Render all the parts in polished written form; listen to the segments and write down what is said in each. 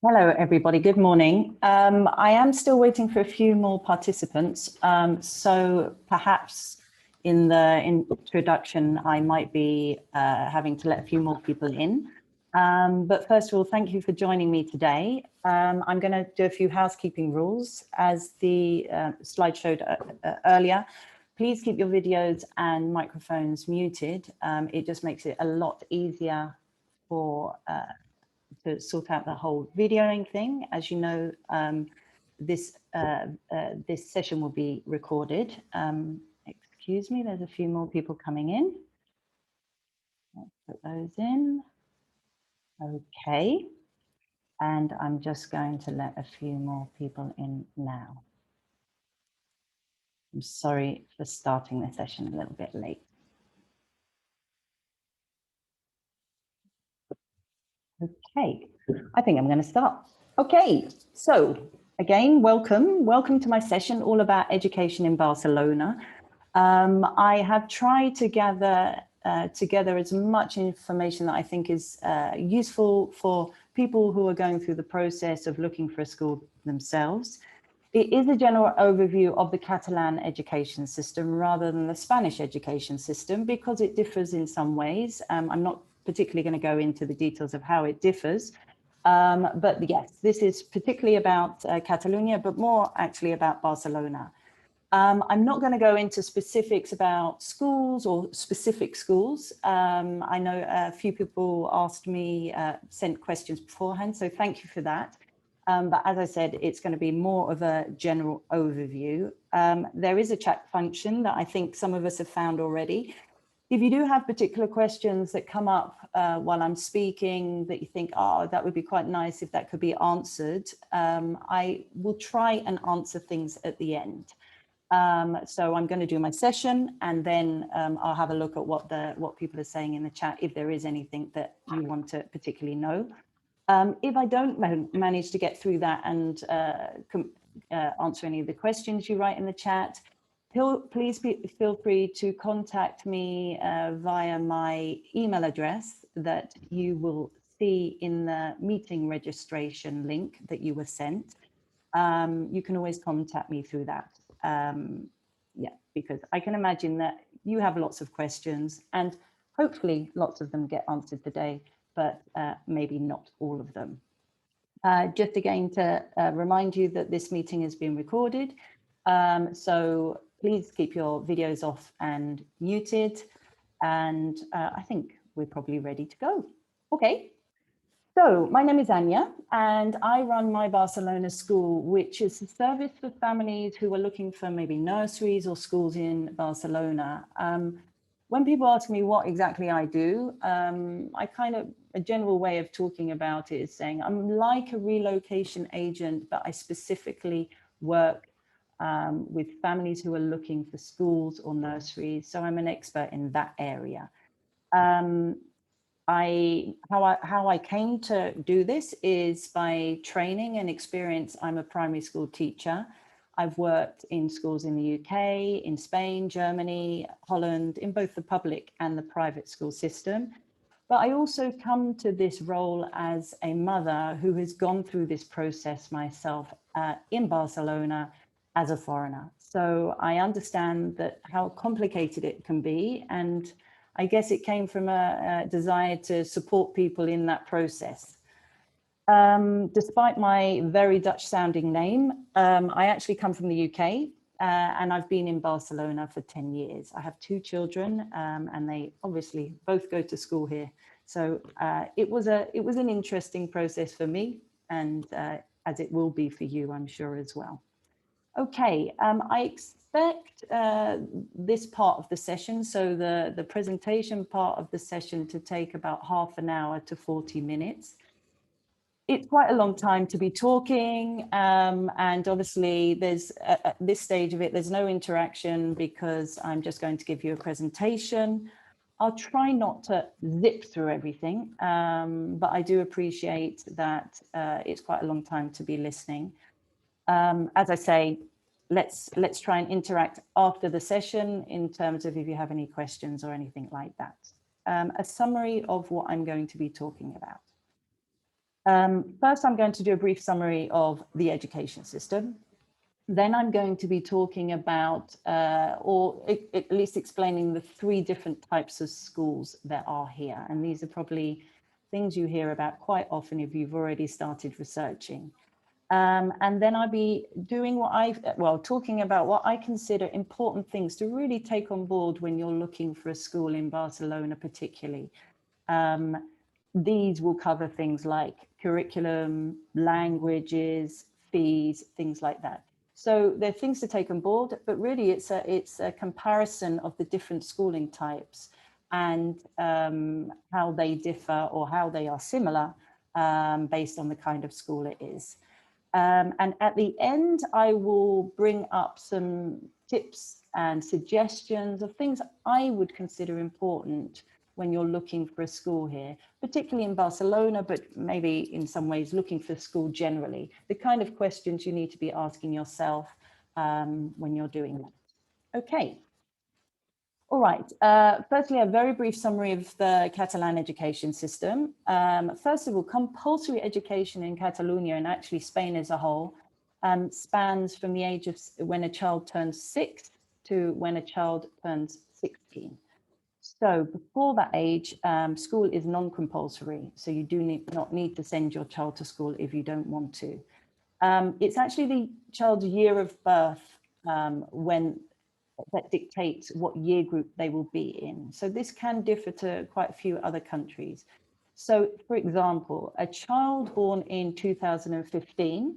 Hello, everybody. Good morning. I am still waiting for a few more participants. So perhaps in the introduction, I might be having to let a few more people in. But first of all, thank you for joining me today. I'm going to do a few housekeeping rules. As the slide showed earlier, please keep your videos and microphones muted. It just makes it a lot easier for to sort out the whole videoing thing. As you know, this session will be recorded. Excuse me, there's a few more people coming in. Let's put those in. Okay. And I'm just going to let a few more people in now. I'm sorry for starting the session a little bit late. Okay, I think I'm going to start. Okay, so again, welcome to my session all about education in Barcelona. I have tried to gather together as much information that I think is useful for people who are going through the process of looking for a school themselves. It is a general overview of the Catalan education system rather than the Spanish education system because it differs in some ways. I'm not particularly going to go into the details of how it differs. But yes, this is particularly about Catalonia, but more actually about Barcelona. I'm not going to go into specifics about schools or specific schools. I know a few people asked me, sent questions beforehand, so thank you for that. But as I said, it's going to be more of a general overview. There is a chat function that I think some of us have found already. If you do have particular questions that come up while I'm speaking that you think, oh, that would be quite nice if that could be answered, I will try and answer things at the end. So I'm going to do my session and then I'll have a look at what people are saying in the chat if there is anything that you want to particularly know. If I don't manage to get through that and answer any of the questions you write in the chat, please feel free to contact me via my email address that you will see in the meeting registration link that you were sent. You can always contact me through that. Yeah, because I can imagine that you have lots of questions and hopefully lots of them get answered today, but maybe not all of them. Just again to remind you that this meeting is being recorded. So please keep your videos off and muted. And I think we're probably ready to go. Okay. So my name is Anya and I run My Barcelona School, which is a service for families who are looking for maybe nurseries or schools in Barcelona. When people ask me what exactly I do, a general way of talking about it is saying I'm like a relocation agent, but I specifically work with families who are looking for schools or nurseries. So I'm an expert in that area. How I came to do this is by training and experience. I'm a primary school teacher. I've worked in schools in the UK, in Spain, Germany, Holland, in both the public and the private school system. But I also come to this role as a mother who has gone through this process myself in Barcelona as a foreigner. So I understand that how complicated it can be, and I guess it came from a desire to support people in that process. Despite my very Dutch sounding name, I actually come from the UK and I've been in Barcelona for 10 years. I have two children and they obviously both go to school here. So it was an interesting process for me, and as it will be for you, I'm sure as well. Okay, I expect this part of the session, so the presentation part of the session, to take about half an hour to 40 minutes. It's quite a long time to be talking, and obviously there's at this stage of it, there's no interaction because I'm just going to give you a presentation. I'll try not to zip through everything, but I do appreciate that it's quite a long time to be listening. As I say, let's try and interact after the session in terms of if you have any questions or anything like that. A summary of what I'm going to be talking about. First, I'm going to do a brief summary of the education system. Then I'm going to be talking about, or at least explaining the 3 different types of schools that are here. And these are probably things you hear about quite often if you've already started researching. And then I'll be doing talking about what I consider important things to really take on board when you're looking for a school in Barcelona, particularly. These will cover things like curriculum, languages, fees, things like that. So there are things to take on board, but really it's a comparison of the different schooling types and how they differ or how they are similar based on the kind of school it is. And at the end, I will bring up some tips and suggestions of things I would consider important when you're looking for a school here, particularly in Barcelona, but maybe in some ways looking for a school generally, the kind of questions you need to be asking yourself when you're doing that. Okay. All right. Firstly, a very brief summary of the Catalan education system. First of all, compulsory education in Catalonia and actually Spain as a whole spans from the age of when a child turns 6 to when a child turns 16. So before that age, school is non-compulsory. So you do not need to send your child to school if you don't want to. It's actually the child's year of birth that dictates what year group they will be in. So this can differ to quite a few other countries. So for example, a child born in 2015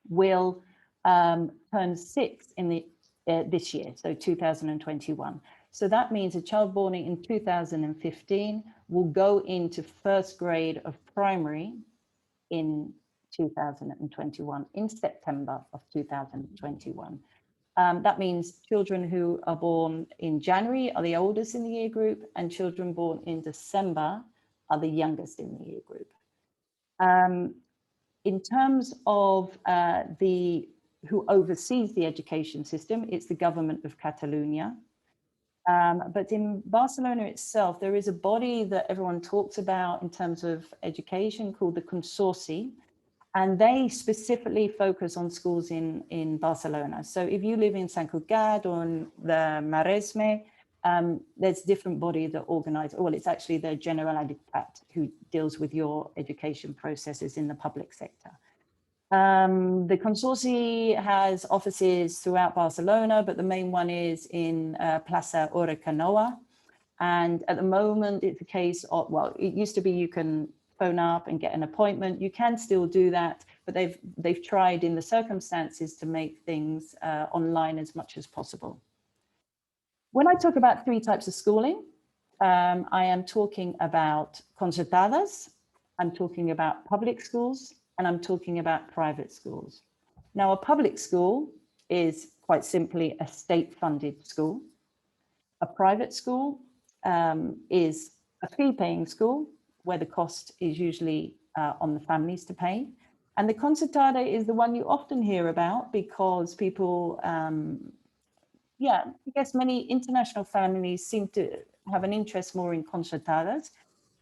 will turn 6 in this year, so 2021. So that means a child born in 2015 will go into 1st grade of primary in 2021, in September of 2021. That means children who are born in January are the oldest in the year group, and children born in December are the youngest in the year group. In terms of who oversees the education system, it's the government of Catalonia. But in Barcelona itself, there is a body that everyone talks about in terms of education called the Consorci, and they specifically focus on schools in Barcelona. So if you live in Sant Cugat or in the Maresme, there's different body that organize, well, it's actually the Generalitat who deals with your education processes in the public sector. The Consorci has offices throughout Barcelona, but the main one is in Plaça Oricanoa. And at the moment, it's a case of, well, it used to be you can phone up and get an appointment. You can still do that, but they've tried in the circumstances to make things online as much as possible. When I talk about 3 types of schooling, I am talking about concertadas, I'm talking about public schools, and I'm talking about private schools. Now, a public school is quite simply a state-funded school. A private school is a fee-paying school where the cost is usually on the families to pay. And the concertada is the one you often hear about because people, I guess many international families seem to have an interest more in concertadas.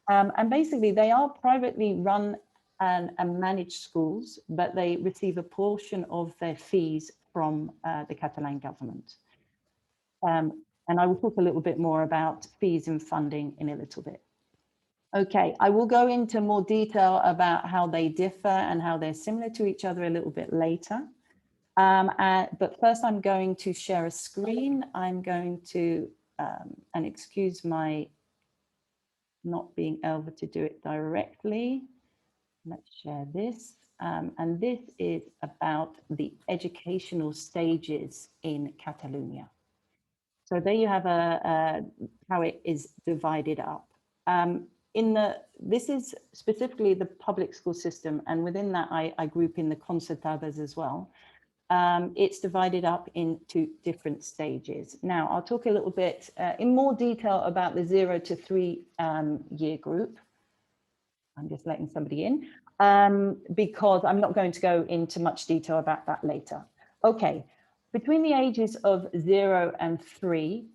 And basically they are privately run and managed schools, but they receive a portion of their fees from the Catalan government. And I will talk a little bit more about fees and funding in a little bit. Okay, I will go into more detail about how they differ and how they're similar to each other a little bit later. But first I'm going to share a screen. I'm going to, and excuse my not being able to do it directly. Let's share this. And this is about the educational stages in Catalonia. So there you have how it is divided up. This is specifically the public school system, and within that I group in the concertadas as well. It's divided up into different stages. Now I'll talk a little bit in more detail about the 0 to 3 year group. I'm just letting somebody in because I'm not going to go into much detail about that later. Okay. Between the ages of 0 and 3,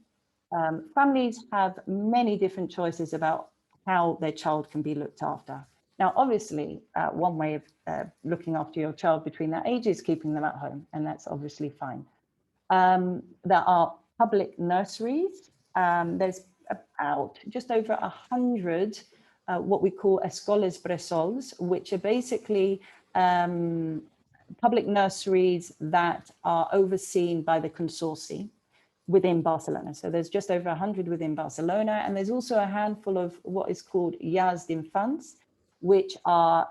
families have many different choices about how their child can be looked after. Now, obviously, one way of looking after your child between that age is keeping them at home, and that's obviously fine. There are public nurseries. There's about just over 100 what we call escoles bressols, which are basically public nurseries that are overseen by the consortium within Barcelona. So there's just over 100 within Barcelona, and there's also a handful of what is called llars d'infants, which are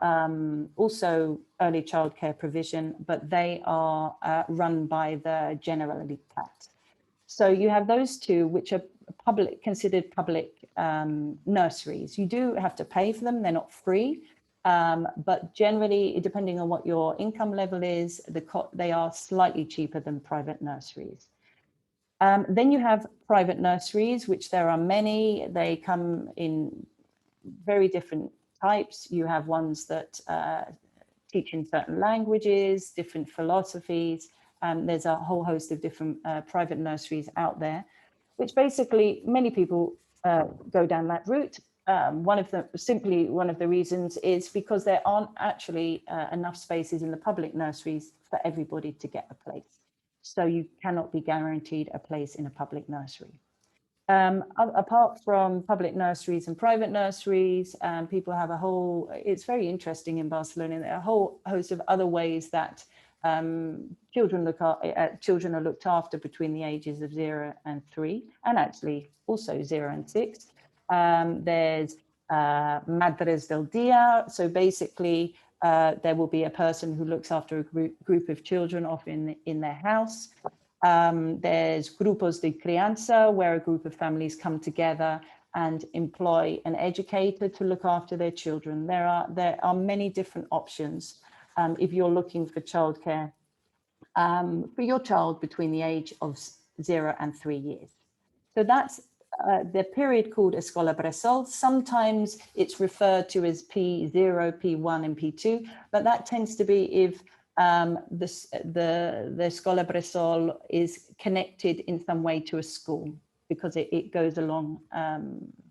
also early childcare provision, but they are run by the Generalitat. So you have those two, which are public, considered public nurseries. You do have to pay for them; they're not free, but generally, depending on what your income level is, they are slightly cheaper than private nurseries. Then you have private nurseries, which there are many. They come in very different types. You have ones that teach in certain languages, different philosophies. There's a whole host of different private nurseries out there, which basically many people go down that route. One of the reasons is because there aren't actually enough spaces in the public nurseries for everybody to get a place. So you cannot be guaranteed a place in a public nursery. Apart from public nurseries and private nurseries, people have it's very interesting in Barcelona, there are a whole host of other ways that children are looked after between the ages of 0 and 3, and actually also 0 and 6. There's Madres del Dia, so basically there will be a person who looks after a group of children off in their house. There's grupos de crianza, where a group of families come together and employ an educator to look after their children. There are many different options if you're looking for childcare for your child between the age of 0 and 3 years. So that's the period called Escola Bressol. Sometimes it's referred to as P0, P1, and P2, but that tends to be if the Escola Bressol is connected in some way to a school, because it goes along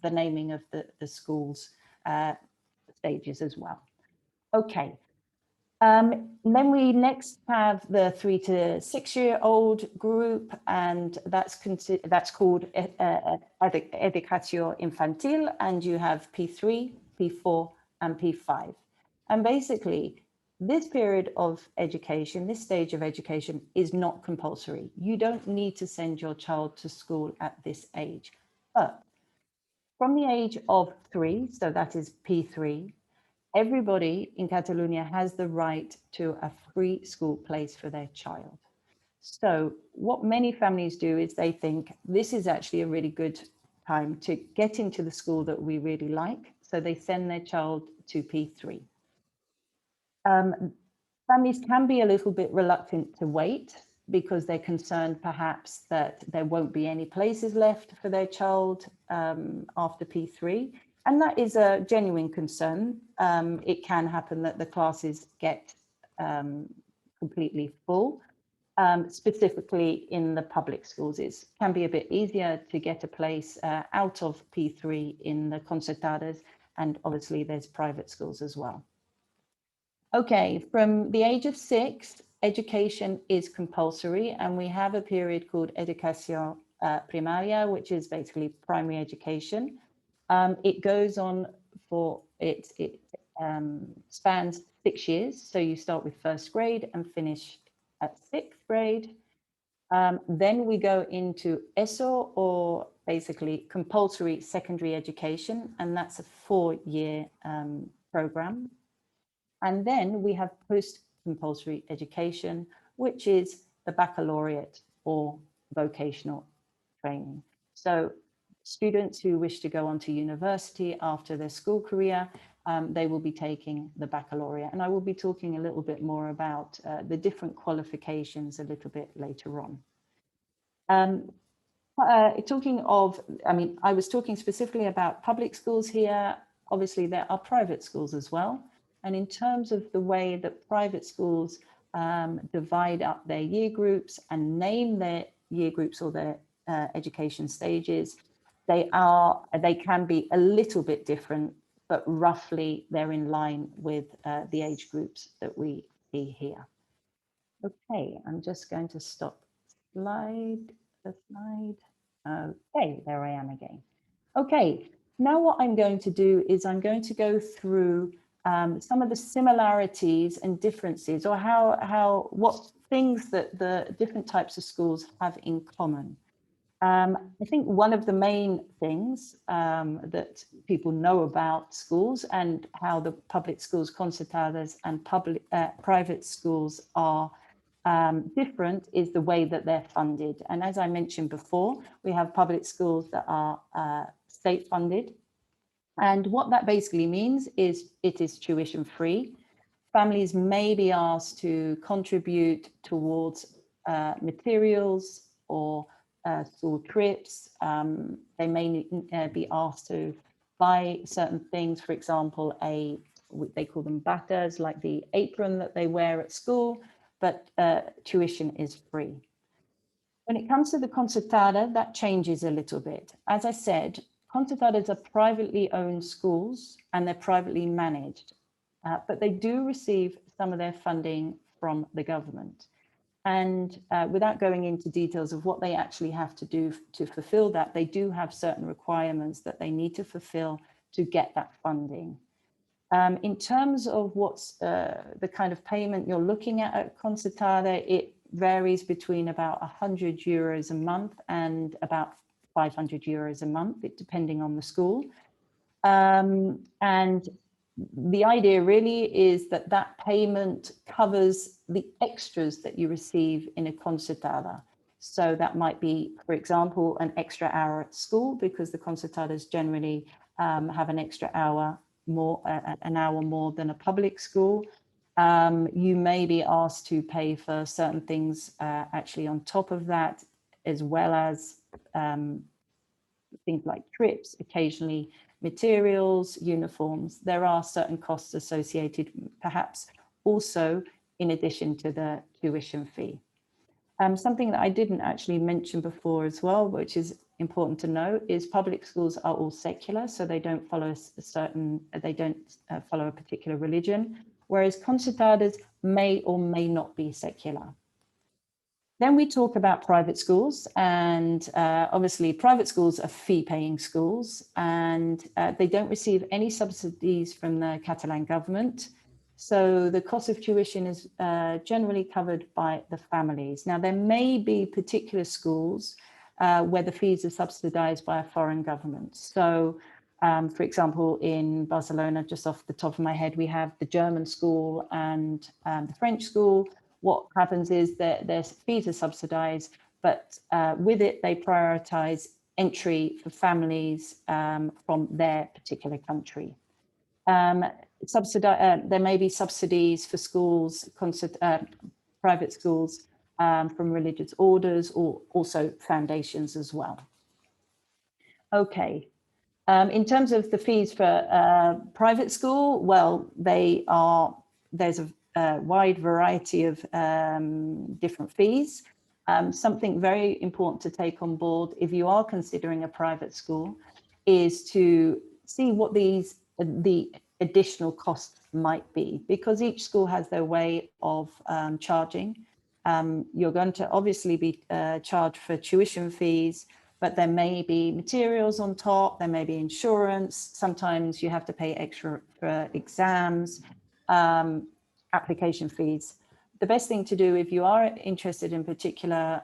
the naming of the school's stages as well. Okay. Then we next have the 3 to 6 year old group, and that's called Educación Infantil, and you have P3, P4, and P5. And basically, this period of education, this stage of education, is not compulsory. You don't need to send your child to school at this age. But from the age of 3, so that is P3, everybody in Catalonia has the right to a free school place for their child. So what many families do is they think this is actually a really good time to get into the school that we really like. So they send their child to P3. Families can be a little bit reluctant to wait because they're concerned perhaps that there won't be any places left for their child after P3. And that is a genuine concern. It can happen that the classes get completely full, specifically in the public schools. It can be a bit easier to get a place out of P3 in the concertadas, and obviously there's private schools as well. Okay, from the age of 6, education is compulsory, and we have a period called Educación Primaria, which is basically primary education. It goes on for, it spans 6 years. So you start with 1st grade and finish at 6th grade. Then we go into ESO, or basically compulsory secondary education, and that's a 4-year program. And then we have post-compulsory education, which is the baccalaureate or vocational training. So students who wish to go on to university after their school career, they will be taking the baccalaureate. And I will be talking a little bit more about the different qualifications a little bit later on. I was talking specifically about public schools here. Obviously, there are private schools as well. And in terms of the way that private schools divide up their year groups and name their year groups or their education stages, they can be a little bit different but roughly they're in line with the age groups that we see here. Okay, I'm just going to stop the slide. Okay, there I am again. Okay, now what I'm going to do is I'm going to go through some of the similarities and differences, or what things that the different types of schools have in common. I think one of the main things that people know about schools and how the public schools, concertadas, and private schools are different is the way that they're funded. And as I mentioned before, we have public schools that are state funded. And what that basically means is it is tuition free. Families may be asked to contribute towards materials or school trips. They may be asked to buy certain things, for example, they call them batas, like the apron that they wear at school, but tuition is free. When it comes to the concertada, that changes a little bit. As I said, concertadas are privately owned schools and they're privately managed, but they do receive some of their funding from the government. And without going into details of what they actually have to do to fulfill that, they do have certain requirements that they need to fulfill to get that funding. In terms of what's the kind of payment you're looking at concertada, it varies between about 100 euros a month and about 500 euros a month, depending on the school. And the idea really is that that payment covers the extras that you receive in a concertada. So that might be, for example, an extra hour at school, because the concertadas generally have an extra hour more, an hour more than a public school. You may be asked to pay for certain things actually on top of that, as well as things like trips, occasionally materials, uniforms. There are certain costs associated, perhaps also in addition to the tuition fee. Something that I didn't actually mention before as well, which is important to know, is public schools are all secular, so they don't follow follow a particular religion, whereas concertadas may or may not be secular. Then we talk about private schools, and obviously private schools are fee-paying schools, and they don't receive any subsidies from the Catalan government. So the cost of tuition is generally covered by the families. Now, there may be particular schools where the fees are subsidized by a foreign government. So, for example, in Barcelona, just off the top of my head, we have the German school and the French school. What happens is that their fees are subsidized, but with it, they prioritize entry for families from their particular country. There may be subsidies for schools, private schools from religious orders, or also foundations as well. Okay, in terms of the fees for private school, well, there's a wide variety of different fees. Something very important to take on board if you are considering a private school is to see what the additional costs might be, because each school has their way of charging. You're going to obviously be charged for tuition fees, but there may be materials on top, there may be insurance, sometimes you have to pay extra for exams, application fees. The best thing to do if you are interested in particular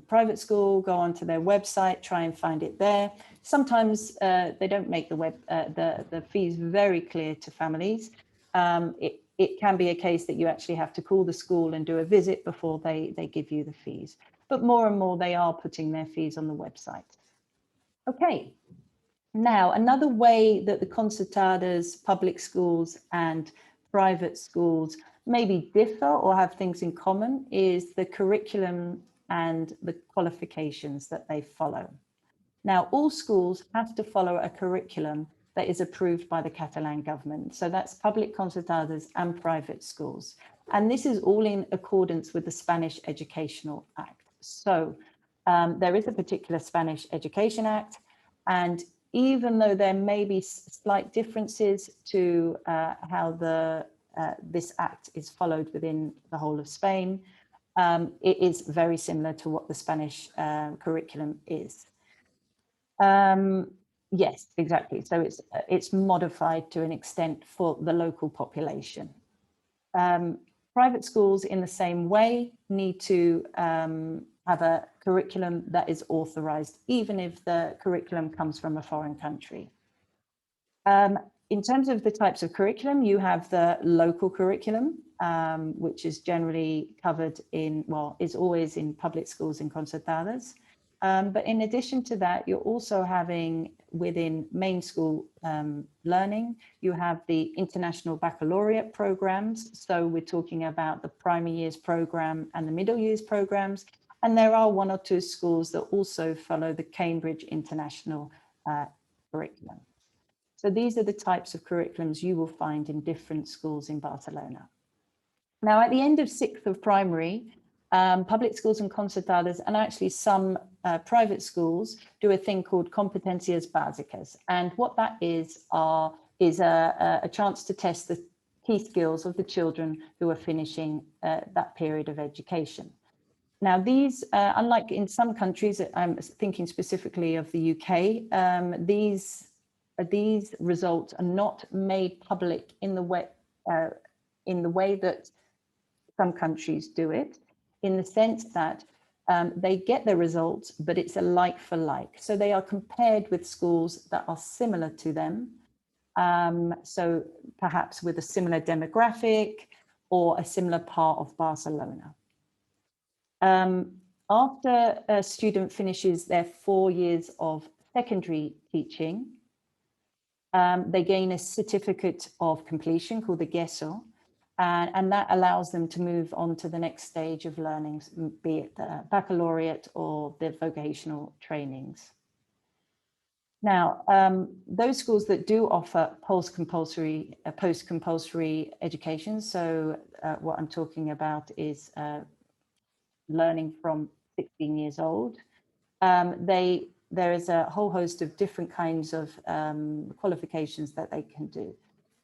private school, go onto their website, try and find it there. Sometimes they don't make the fees very clear to families. It can be a case that you actually have to call the school and do a visit before they give you the fees. But more and more they are putting their fees on the website. Okay, now another way that the concertadas, public schools and private schools maybe differ or have things in common is the curriculum and the qualifications that they follow. Now, all schools have to follow a curriculum that is approved by the Catalan government. So that's public concertadas and private schools. And this is all in accordance with the Spanish Educational Act. So there is a particular Spanish Education Act, and even though there may be slight differences to how this act is followed within the whole of Spain, it is very similar to what the Spanish curriculum is. Yes, exactly. So it's modified to an extent for the local population. Private schools, in the same way, need to have a curriculum that is authorized, even if the curriculum comes from a foreign country. In terms of the types of curriculum, you have the local curriculum, which is generally covered in, well, is always in public schools and concertadas. But in addition to that, you're also having within main school learning, you have the international baccalaureate programs. So we're talking about the primary years program and the middle years programs. And there are one or two schools that also follow the Cambridge International curriculum. So these are the types of curriculums you will find in different schools in Barcelona. Now, at the end of sixth of primary, public schools and concertadas, and actually some private schools, do a thing called competencias básicas. And what that is a chance to test the key skills of the children who are finishing that period of education. Now, these, unlike in some countries, I'm thinking specifically of the UK, these results are not made public in the way that some countries do it, in the sense that they get the results, but it's a like for like. So they are compared with schools that are similar to them. So perhaps with a similar demographic or a similar part of Barcelona. After a student finishes their 4 years of secondary teaching, they gain a certificate of completion called the GESO, and that allows them to move on to the next stage of learning, be it the baccalaureate or the vocational trainings. Now, those schools that do offer post-compulsory education, so what I'm talking about is learning from 16 years old, there is a whole host of different kinds of qualifications that they can do.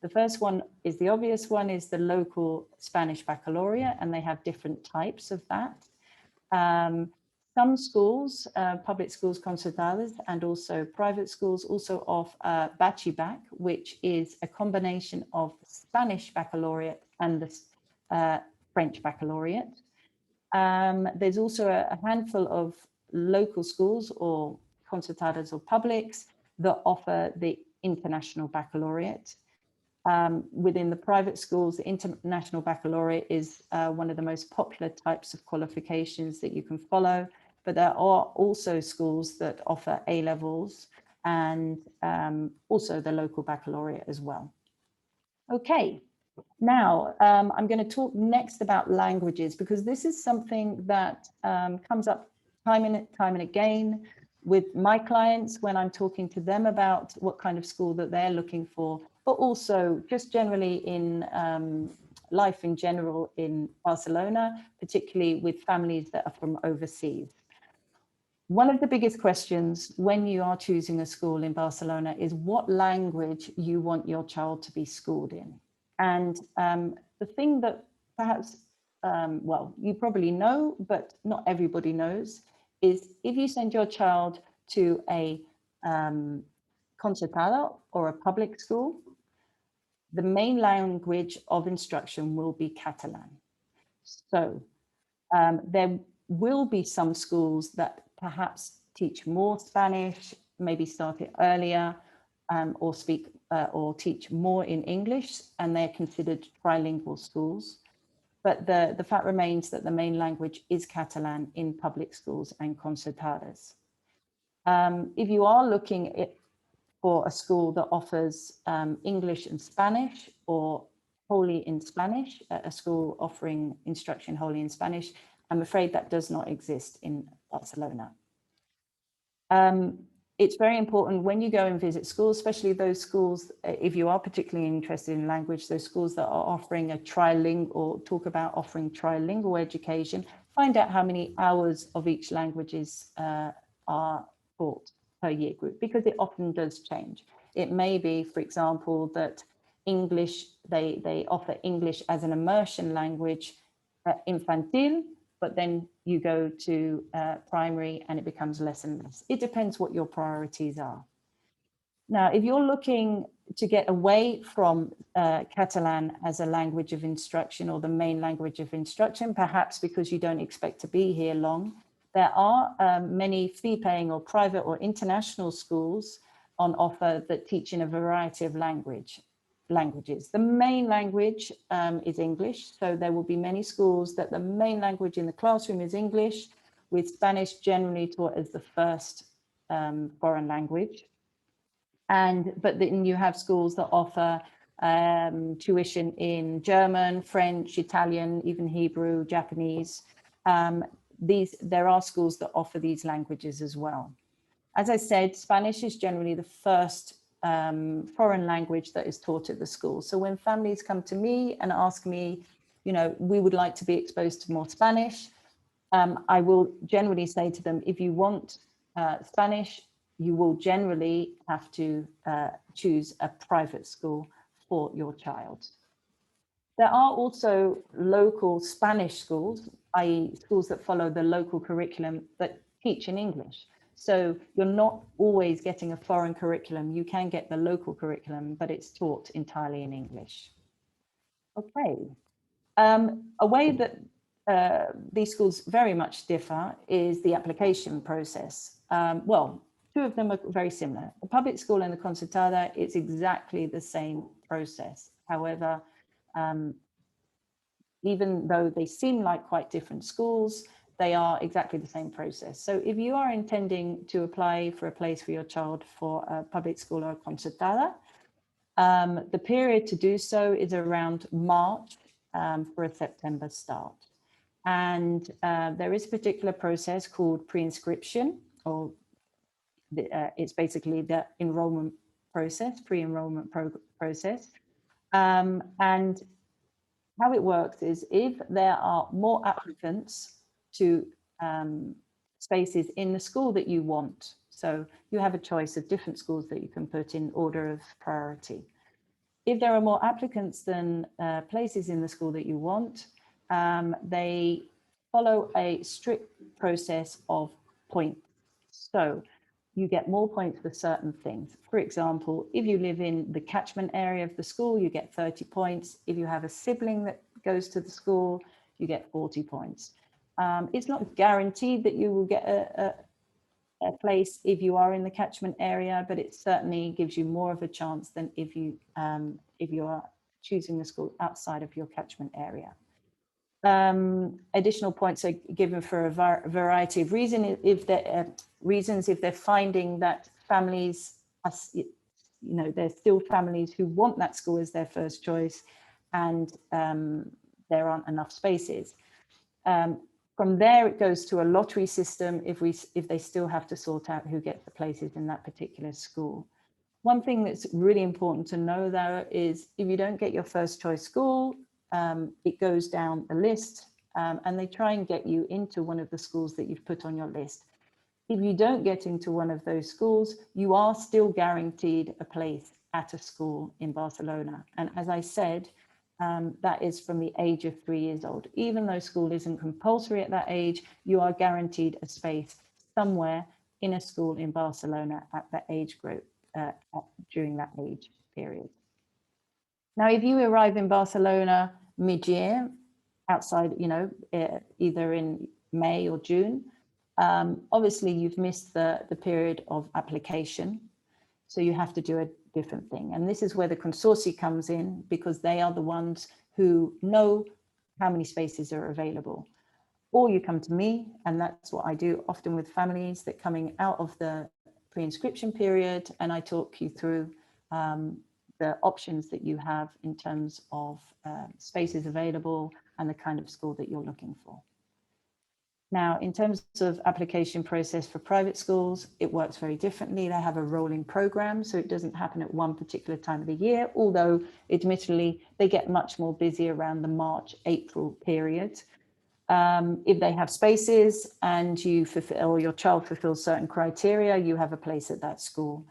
The first one is the obvious one, is the local Spanish baccalaureate, and they have different types of that. Some schools, public schools, concertadas, and also private schools also offer Bachibac, which is a combination of Spanish baccalaureate and the French baccalaureate. There's also a handful of local schools or concertadas or publics that offer the international baccalaureate. Within the private schools, the international baccalaureate is one of the most popular types of qualifications that you can follow, but there are also schools that offer A-levels and also the local baccalaureate as well. Okay. Now, I'm going to talk next about languages, because this is something that comes up time and again with my clients when I'm talking to them about what kind of school that they're looking for, but also just generally in life in general in Barcelona, particularly with families that are from overseas. One of the biggest questions when you are choosing a school in Barcelona is what language you want your child to be schooled in. And the thing that perhaps, well, you probably know, but not everybody knows, is if you send your child to a concertada or a public school, the main language of instruction will be Catalan. So there will be some schools that perhaps teach more Spanish, maybe start it earlier, or speak or teach more in English, and they're considered trilingual schools. But the fact remains that the main language is Catalan in public schools and concertadas. If you are looking for a school that offers English and Spanish, or wholly in Spanish, a school offering instruction wholly in Spanish, I'm afraid that does not exist in Barcelona. It's very important when you go and visit schools, especially those schools, if you are particularly interested in language, those schools that are offering a trilingual, or talk about offering trilingual education, find out how many hours of each languages are taught. per year group, because it often does change. It may be, for example, that English, they offer English as an immersion language infantil, but then you go to primary and it becomes less and less. It depends what your priorities are. Now, if you're looking to get away from Catalan as a language of instruction or the main language of instruction, perhaps because you don't expect to be here long, there are many fee-paying or private or international schools on offer that teach in a variety of languages. The main language is English, so there will be many schools that the main language in the classroom is English, with Spanish generally taught as the first foreign language. But then you have schools that offer tuition in German, French, Italian, even Hebrew, Japanese. There are schools that offer these languages as well. As I said, Spanish is generally the first foreign language that is taught at the school. So when families come to me and ask me, you know, we would like to be exposed to more Spanish, I will generally say to them, if you want Spanish, you will generally have to choose a private school for your child. There are also local Spanish schools, i.e. schools that follow the local curriculum that teach in English. So you're not always getting a foreign curriculum. You can get the local curriculum, but it's taught entirely in English. Okay. A way that these schools very much differ is the application process. Well, two of them are very similar. The public school and the concertada, it's exactly the same process. However, even though they seem like quite different schools, they are exactly the same process. So if you are intending to apply for a place for your child for a public school or a concertada, the period to do so is around March for a September start. And there is a particular process called pre-inscription, or it's basically the enrollment process, pre-enrollment process. And how it works is if there are more applicants to spaces in the school that you want, so you have a choice of different schools that you can put in order of priority. If there are more applicants than places in the school that you want, they follow a strict process of points. So you get more points for certain things. For example, if you live in the catchment area of the school, you get 30 points. If you have a sibling that goes to the school, you get 40 points. It's not guaranteed that you will get a place if you are in the catchment area, but it certainly gives you more of a chance than if you are choosing a school outside of your catchment area. Additional points are given for a variety of reasons. If they're finding that families are, you know, there's still families who want that school as their first choice, and there aren't enough spaces. From there, it goes to a lottery system if they still have to sort out who gets the places in that particular school. One thing that's really important to know, though, is if you don't get your first choice school, it goes down the list and they try and get you into one of the schools that you've put on your list. If you don't get into one of those schools, you are still guaranteed a place at a school in Barcelona. And as I said, that is from the age of 3 years old. Even though school isn't compulsory at that age, you are guaranteed a space somewhere in a school in Barcelona at that age group during that age period. Now, if you arrive in Barcelona mid-year, outside, you know, either in May or June, obviously you've missed the period of application. So you have to do a different thing. And this is where the consortia comes in, because they are the ones who know how many spaces are available. Or you come to me, and that's what I do often with families that coming out of the pre-inscription period, and I talk you through the options that you have in terms of spaces available and the kind of school that you're looking for. Now, in terms of application process for private schools, it works very differently. They have a rolling program, so it doesn't happen at one particular time of the year, although admittedly, they get much more busy around the March, April period. If they have spaces and you fulfill, or your child fulfills certain criteria, you have a place at that school.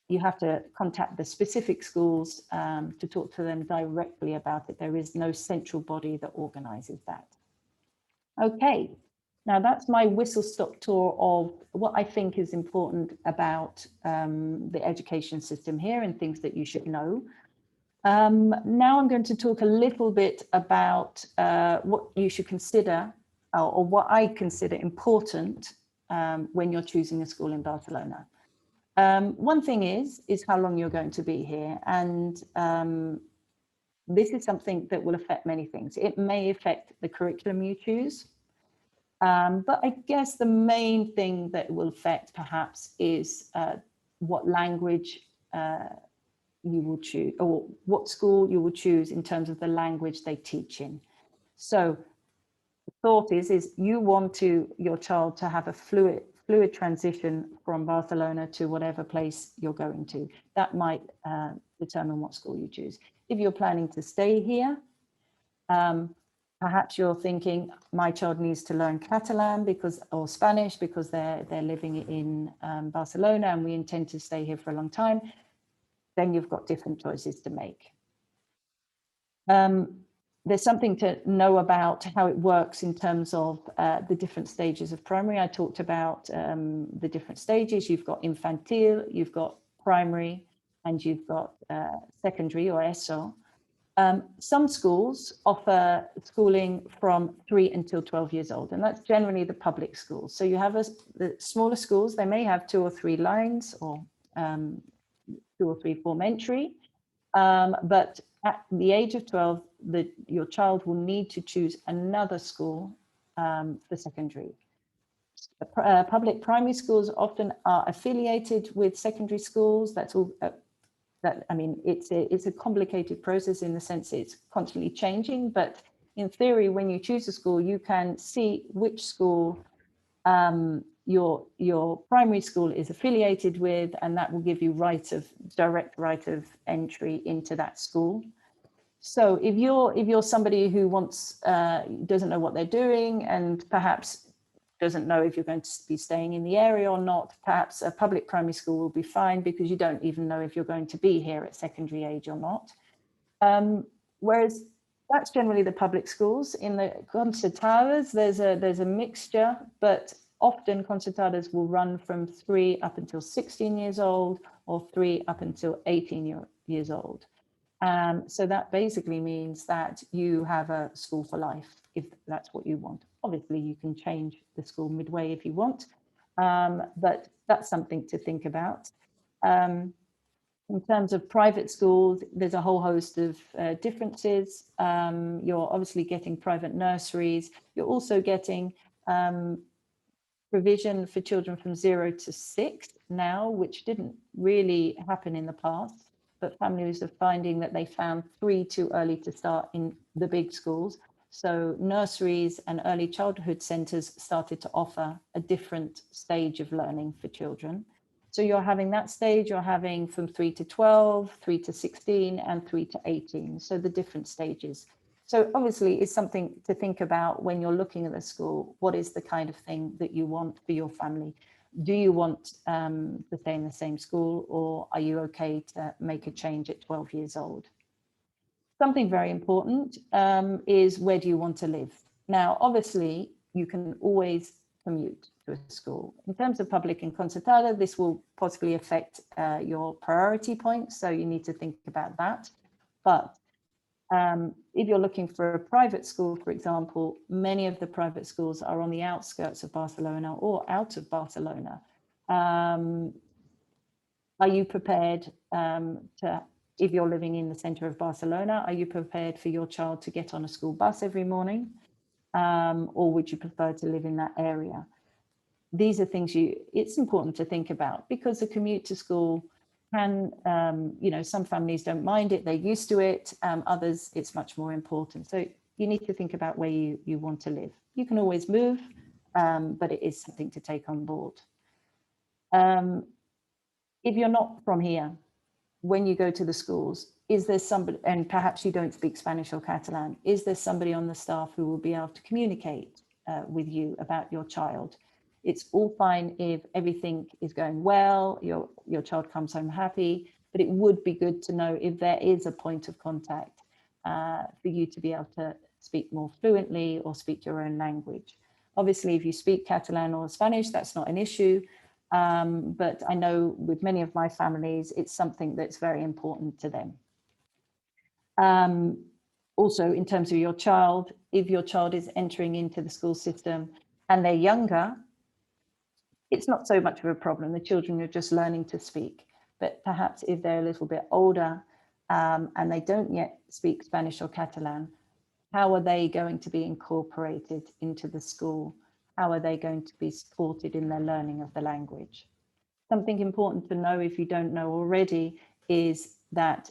You have to contact the specific schools to talk to them directly about it. There is no central body that organizes that. Okay, now that's my whistle-stop tour of what I think is important about the education system here and things that you should know. Now I'm going to talk a little bit about what you should consider, or what I consider important when you're choosing a school in Barcelona. One thing is how long you're going to be here. And this is something that will affect many things. It may affect the curriculum you choose. But I guess the main thing that will affect perhaps is what language you will choose, or what school you will choose in terms of the language they teach in. So the thought is you want your child to have a fluid transition from Barcelona to whatever place you're going to. That might determine what school you choose. If you're planning to stay here, perhaps you're thinking my child needs to learn Catalan or Spanish because they're living in Barcelona and we intend to stay here for a long time. Then you've got different choices to make. There's something to know about how it works in terms of the different stages of primary. I talked about the different stages. You've got infantil, you've got primary, and you've got secondary or ESO. Some schools offer schooling from 3 until 12 years old, and that's generally the public schools. So you have the smaller schools, they may have 2 or 3 lines or 2 or 3 form entry, but at the age of 12, your child will need to choose another school for secondary. Public primary schools often are affiliated with secondary schools. That's all. I mean, it's a complicated process in the sense it's constantly changing, but in theory, when you choose a school, you can see which school your primary school is affiliated with, and that will give you direct right of entry into that school. So if you're somebody who doesn't know what they're doing and perhaps doesn't know if you're going to be staying in the area or not, perhaps a public primary school will be fine because you don't even know if you're going to be here at secondary age or not. Whereas that's generally the public schools. In the concertadas, there's a mixture, but often concertadas will run from 3 up until 16 years old or 3 up until 18 years old. So that basically means that you have a school for life, if that's what you want. Obviously, you can change the school midway if you want, but that's something to think about. In terms of private schools, there's a whole host of differences. You're obviously getting private nurseries. You're also getting provision for children from 0 to 6 now, which didn't really happen in the past. But families are finding that they found 3 too early to start in the big schools. So nurseries and early childhood centres started to offer a different stage of learning for children. So you're having that stage, you're having from 3 to 12, 3 to 16, and 3 to 18. So the different stages. So obviously it's something to think about when you're looking at the school. What is the kind of thing that you want for your family? Do you want to stay in the same school, or are you okay to make a change at 12 years old? Something very important is, where do you want to live? Now, obviously, you can always commute to a school. In terms of public and concertada, this will possibly affect your priority points, so you need to think about that. But if you're looking for a private school, for example, many of the private schools are on the outskirts of Barcelona or out of Barcelona. Are you prepared if you're living in the center of Barcelona, are you prepared for your child to get on a school bus every morning? Or would you prefer to live in that area? These are things it's important to think about, because the commute to school can, some families don't mind it, they're used to it, others it's much more important. So you need to think about where you want to live. You can always move, but it is something to take on board. If you're not from here, when you go to the schools, is there somebody, and perhaps you don't speak Spanish or Catalan, is there somebody on the staff who will be able to communicate with you about your child? It's all fine if everything is going well, your child comes home happy, but it would be good to know if there is a point of contact for you to be able to speak more fluently or speak your own language. Obviously, if you speak Catalan or Spanish, that's not an issue. But I know with many of my families, it's something that's very important to them. Also, in terms of your child, if your child is entering into the school system and they're younger, it's not so much of a problem. The children are just learning to speak. But perhaps if they're a little bit older and they don't yet speak Spanish or Catalan, how are they going to be incorporated into the school? How are they going to be supported in their learning of the language? Something important to know, if you don't know already, is that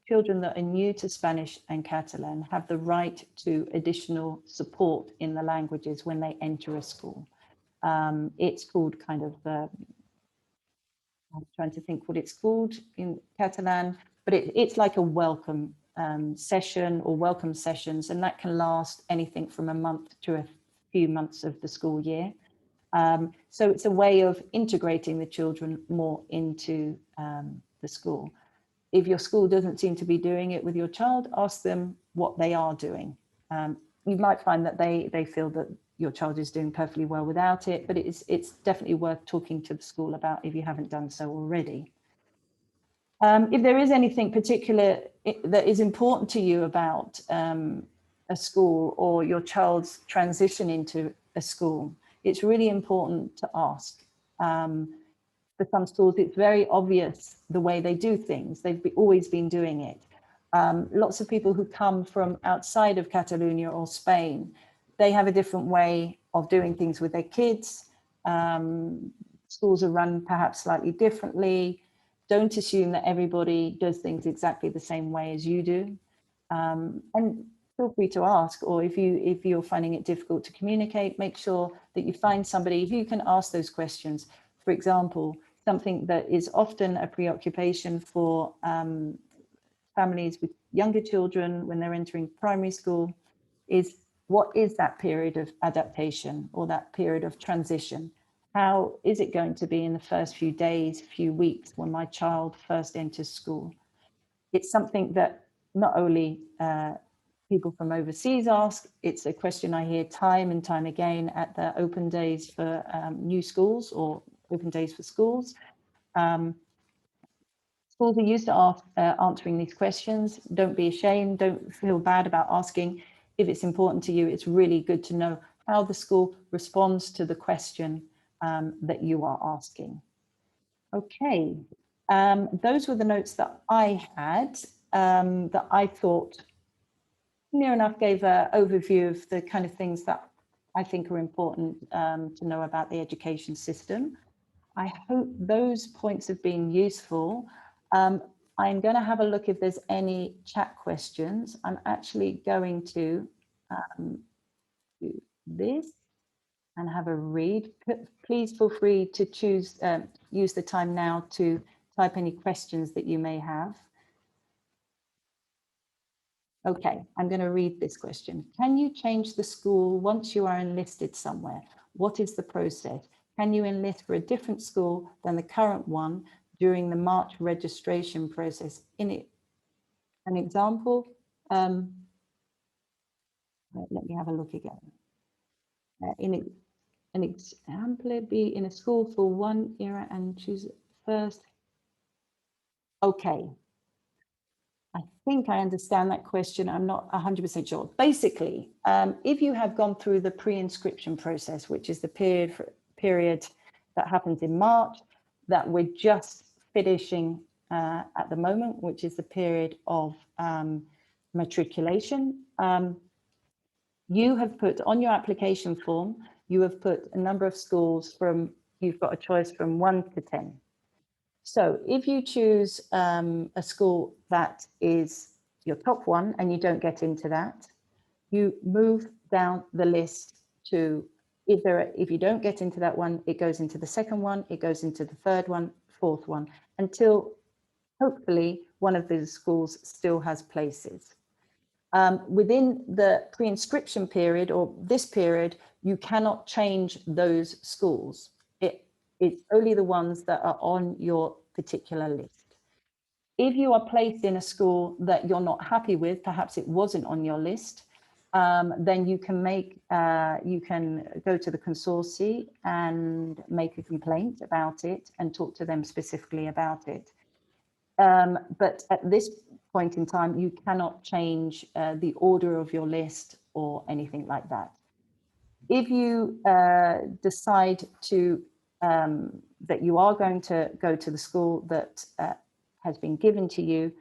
children that are new to Spanish and Catalan have the right to additional support in the languages when they enter a school. It's called kind of, I'm trying to think what it's called in Catalan, but it's like a welcome session or welcome sessions, and that can last anything from a month to a few months of the school year. So it's a way of integrating the children more into the school. If your school doesn't seem to be doing it with your child, ask them what they are doing. You might find that they feel that your child is doing perfectly well without it, but it's definitely worth talking to the school about if you haven't done so already. If there is anything particular that is important to you about a school or your child's transition into a school, it's really important to ask. For some schools, it's very obvious the way they do things. They've always been doing it. Lots of people who come from outside of Catalonia or Spain, they have a different way of doing things with their kids. Schools are run perhaps slightly differently. Don't assume that everybody does things exactly the same way as you do. And feel free to ask, or if you're finding it difficult to communicate, make sure that you find somebody who can ask those questions. For example, something that is often a preoccupation for families with younger children when they're entering primary school is, what is that period of adaptation or that period of transition? How is it going to be in the first few days, few weeks when my child first enters school? It's something that not only people from overseas ask, it's a question I hear time and time again at the open days for new schools or open days for schools. Schools are used to answering these questions. Don't be ashamed, don't feel bad about asking. If it's important to you, it's really good to know how the school responds to the question that you are asking. Okay, those were the notes that I had that I thought near enough gave an overview of the kind of things that I think are important to know about the education system. I hope those points have been useful. I'm going to have a look if there's any chat questions. I'm actually going to do this and have a read. Please feel free to use the time now to type any questions that you may have. Okay, I'm going to read this question. Can you change the school once you are enlisted somewhere? What is the process? Can you enlist for a different school than the current one during the March registration process? In it, an example, let me have a look again. An example, be in a school for 1 year and choose first. Okay, I think I understand that question. I'm not 100% sure. Basically, if you have gone through the pre-inscription process, which is the period that happens in March, that we're just finishing at the moment, which is the period of matriculation, you have put on your application form, you have put a number of schools from, you've got a choice from 1 to 10. So if you choose a school that is your top one and you don't get into that, you move down the list to, if you don't get into that one, it goes into the second one, it goes into the third one, fourth one, until hopefully one of those schools still has places. Within the pre-inscription period or this period, you cannot change those schools. It's only the ones that are on your particular list. If you are placed in a school that you're not happy with, perhaps it wasn't on your list, then you can go to the consortium and make a complaint about it and talk to them specifically about it. But at this point in time, you cannot change the order of your list or anything like that. If you decide to that you are going to go to the school that has been given to you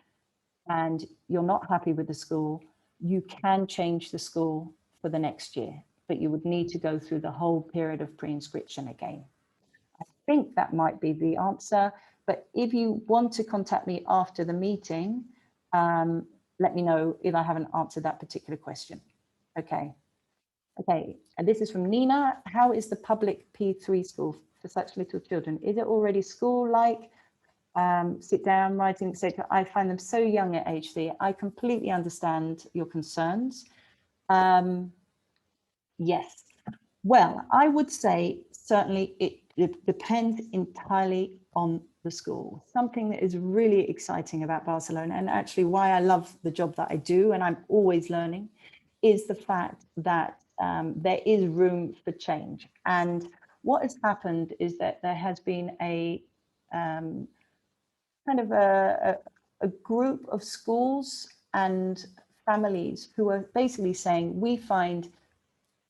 and you're not happy with the school, you can change the school for the next year, but you would need to go through the whole period of pre-inscription again. I think that might be the answer, but if you want to contact me after the meeting, let me know if I haven't answered that particular question. Okay. Okay, and this is from Nina. How is the public P3 school for such little children? Is it already school-like? Sit down, writing, etc. I find them so young at age 3. I completely understand your concerns. Yes. Well, I would say certainly it depends entirely on the school. Something that is really exciting about Barcelona, and actually why I love the job that I do, and I'm always learning, is the fact that there is room for change. And what has happened is that there has been a kind of a group of schools and families who are basically saying, we find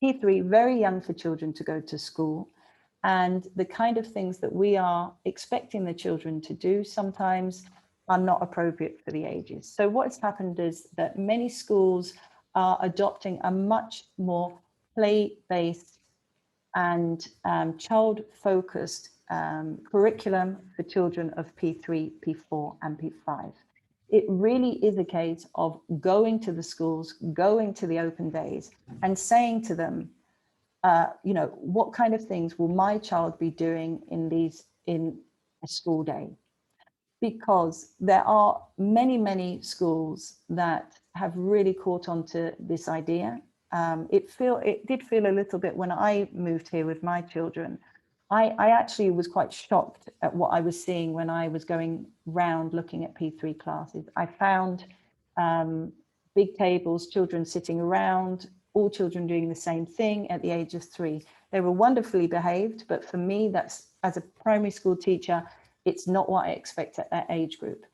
P3 very young for children to go to school, and the kind of things that we are expecting the children to do sometimes are not appropriate for the ages. So what's happened is that many schools are adopting a much more play-based and child-focused curriculum for children of P3, P4 and P5. It really is a case of going to the schools, going to the open days and saying to them, you know, what kind of things will my child be doing in a school day? Because there are many schools that have really caught on to this idea. It did feel a little bit when I moved here with my children. I actually was quite shocked at what I was seeing when I was going round looking at P3 classes. I found big tables, children sitting around, all children doing the same thing at the age of 3. They were wonderfully behaved, but for me, that's, as a primary school teacher, it's not what I expect at that age group.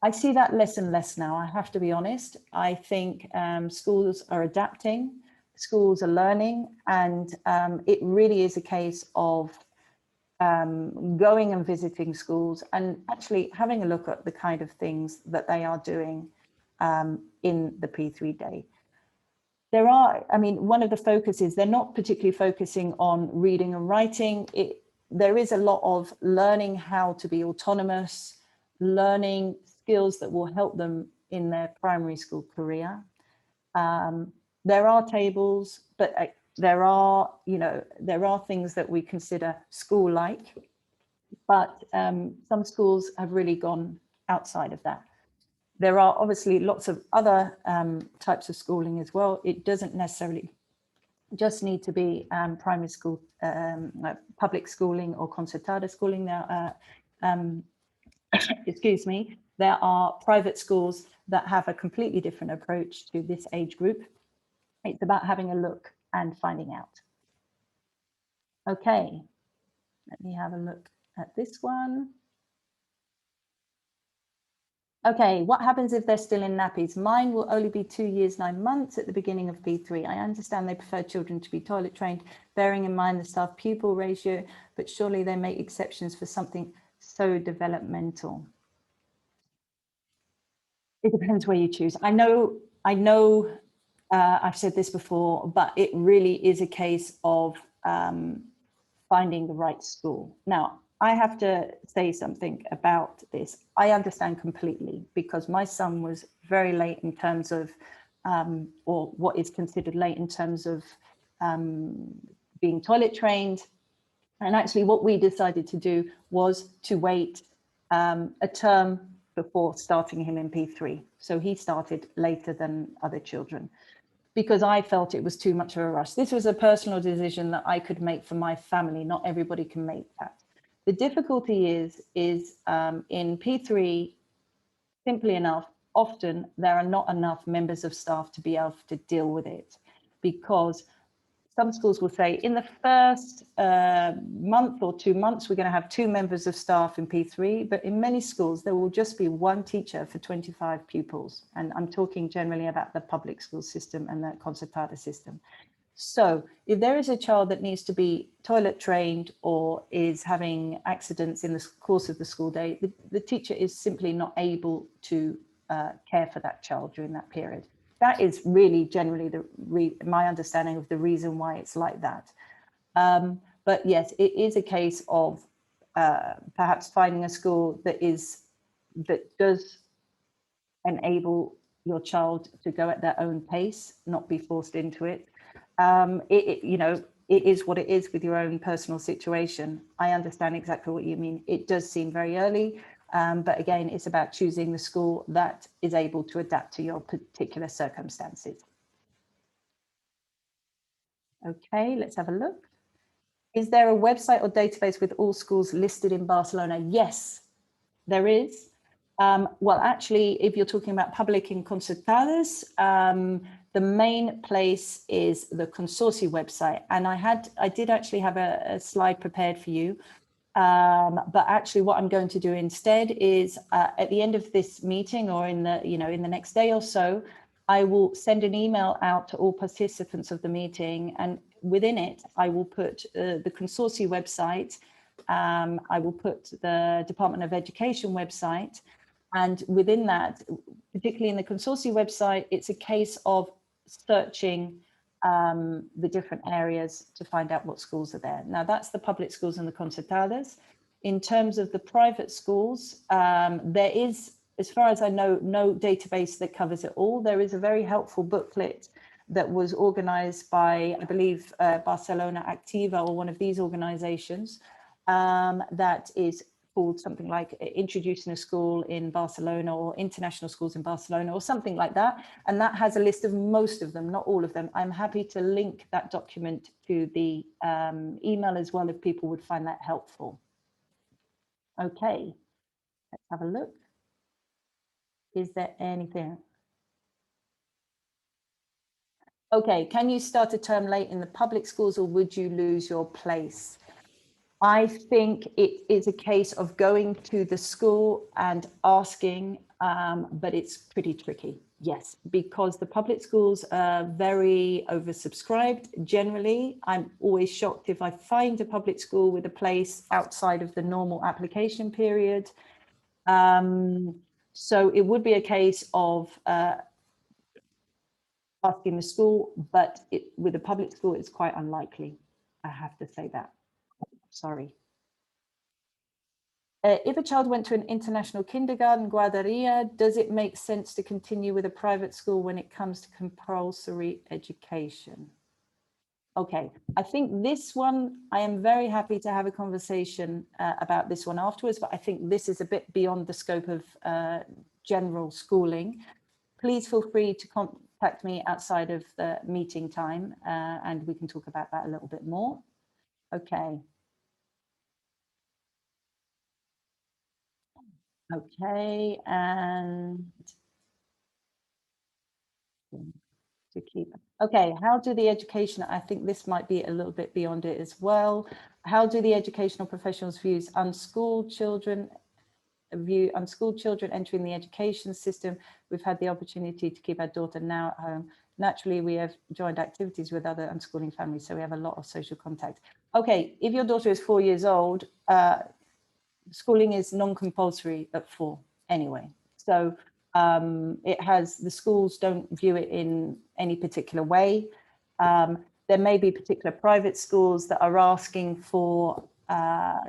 I see that less and less now, I have to be honest. I think schools are adapting, schools are learning, and it really is a case of going and visiting schools and actually having a look at the kind of things that they are doing in the P3 day. There are, I mean, one of the focuses, they're not particularly focusing on reading and writing. There is a lot of learning how to be autonomous, learning skills that will help them in their primary school career. There are tables, but there are things that we consider school-like, but some schools have really gone outside of that. There are obviously lots of other types of schooling as well. It doesn't necessarily just need to be primary school, public schooling or concertada schooling. There excuse me, there are private schools that have a completely different approach to this age group. It's about having a look and finding out. Okay, let me have a look at this one. Okay, what happens if they're still in nappies? Mine will only be 2 years, 9 months at the beginning of P3. I understand they prefer children to be toilet trained, bearing in mind the staff pupil ratio, but surely they make exceptions for something so developmental. It depends where you choose. I know I've said this before, but it really is a case of finding the right school. Now, I have to say something about this. I understand completely, because my son was very late in terms of, or what is considered late in terms of being toilet trained. And actually what we decided to do was to wait a term before starting him in P3. So he started later than other children because I felt it was too much of a rush. This was a personal decision that I could make for my family. Not everybody can make that. The difficulty is in P3, simply enough, often there are not enough members of staff to be able to deal with it, because some schools will say in the first month or 2 months, we're going to have 2 members of staff in P3, but in many schools, there will just be 1 teacher for 25 pupils. And I'm talking generally about the public school system and the concertada system. So if there is a child that needs to be toilet trained or is having accidents in the course of the school day, the teacher is simply not able to care for that child during that period. That is really generally my understanding of the reason why it's like that. But yes, it is a case of perhaps finding a school that does enable your child to go at their own pace, not be forced into it. It is what it is with your own personal situation. I understand exactly what you mean. It does seem very early, but again, it's about choosing the school that is able to adapt to your particular circumstances. Okay, let's have a look. Is there a website or database with all schools listed in Barcelona? Yes, there is. Well, actually, if you're talking about public and concertadas, the main place is the consortium website. And I did actually have a slide prepared for you. But actually what I'm going to do instead is at the end of this meeting or in the next day or so, I will send an email out to all participants of the meeting, and within it, I will put the consortium website. I will put the Department of Education website. And within that, particularly in the consortium website, it's a case of searching the different areas to find out what schools are there. Now, that's the public schools and the concertadas. In terms of the private schools, there is, as far as I know, no database that covers it all. There is a very helpful booklet that was organized by, I believe, Barcelona Activa or one of these organizations that is called something like Introducing a School in Barcelona or International Schools in Barcelona or something like that. And that has a list of most of them, not all of them. I'm happy to link that document to the email as well if people would find that helpful. Okay, let's have a look. Is there anything? Okay, can you start a term late in the public schools or would you lose your place? I think it is a case of going to the school and asking, but it's pretty tricky. Yes, because the public schools are very oversubscribed. Generally, I'm always shocked if I find a public school with a place outside of the normal application period. So it would be a case of asking the school, but with a public school, it's quite unlikely. I have to say that. Sorry. If a child went to an international kindergarten, guarderia, does it make sense to continue with a private school when it comes to compulsory education? Okay, I think this one, I am very happy to have a conversation about this one afterwards, but I think this is a bit beyond the scope of general schooling. Please feel free to contact me outside of the meeting time and we can talk about that a little bit more. Okay. Okay, and to keep. Okay, how do the education, I think this might be a little bit beyond it as well. How do the educational professionals view unschooled children entering the education system? We've had the opportunity to keep our daughter now at home. Naturally, we have joined activities with other unschooling families, so we have a lot of social contact. Okay, if your daughter is 4 years old, schooling is non-compulsory at 4 anyway. So the schools don't view it in any particular way. There may be particular private schools that are asking for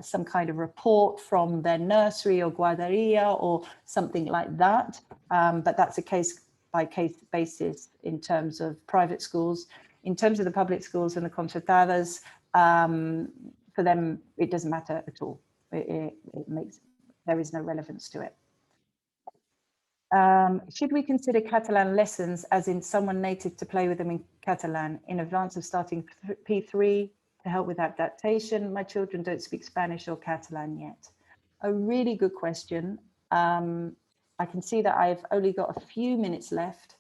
some kind of report from their nursery or guarderia or something like that. But that's a case by case basis in terms of private schools. In terms of the public schools and the concertadas, for them, it doesn't matter at all. There is no relevance to it. Should we consider Catalan lessons, as in someone native to play with them in Catalan, in advance of starting P3 to help with adaptation? My children don't speak Spanish or Catalan yet. A really good question. I can see that I've only got a few minutes left.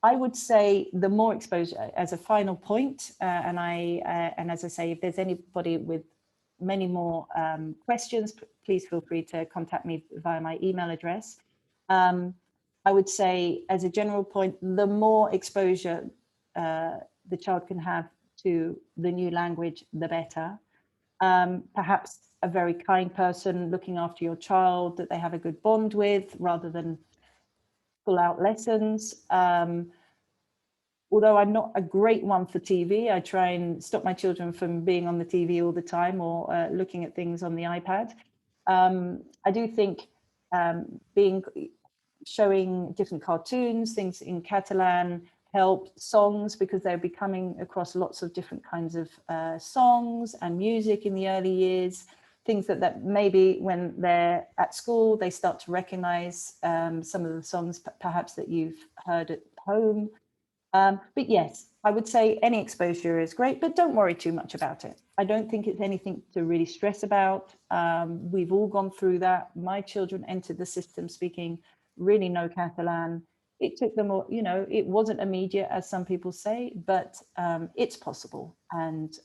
I would say the more exposure as a final point, and as I say, if there's anybody with many more questions, please feel free to contact me via my email address. I would say, as a general point, the more exposure the child can have to the new language, the better. Perhaps a very kind person looking after your child that they have a good bond with, rather than pull out lessons. Although I'm not a great one for TV, I try and stop my children from being on the TV all the time, or looking at things on the iPad. I do think showing different cartoons, things in Catalan, help, songs, because they'll be coming across lots of different kinds of songs and music in the early years, things that maybe when they're at school, they start to recognize some of the songs perhaps that you've heard at home. But yes, I would say any exposure is great, but don't worry too much about it. I don't think it's anything to really stress about. We've all gone through that. My children entered the system speaking really no Catalan. It took them, it wasn't immediate, as some people say, but it's possible. And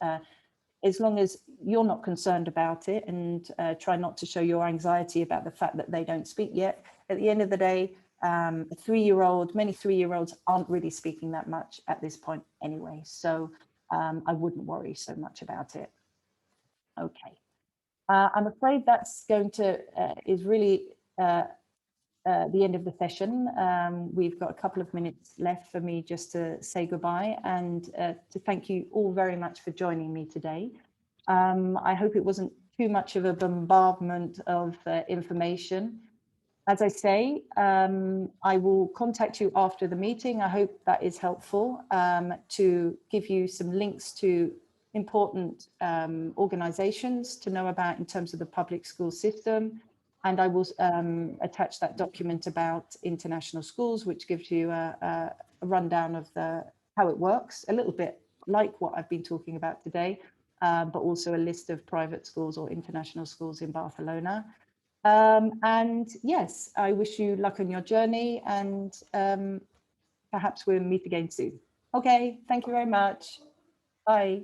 as long as you're not concerned about it, and try not to show your anxiety about the fact that they don't speak yet, at the end of the day, a 3-year-old, many 3-year-olds aren't really speaking that much at this point anyway. So I wouldn't worry so much about it. Okay. I'm afraid that's going to, is really the end of the session. We've got a couple of minutes left for me just to say goodbye, and to thank you all very much for joining me today. I hope it wasn't too much of a bombardment of information. As I say, I will contact you after the meeting. I hope that is helpful, to give you some links to important organizations to know about in terms of the public school system. And I will attach that document about international schools, which gives you a rundown of how it works, a little bit like what I've been talking about today, but also a list of private schools or international schools in Barcelona. And yes, I wish you luck on your journey, and perhaps we'll meet again soon. Okay, thank you very much. Bye.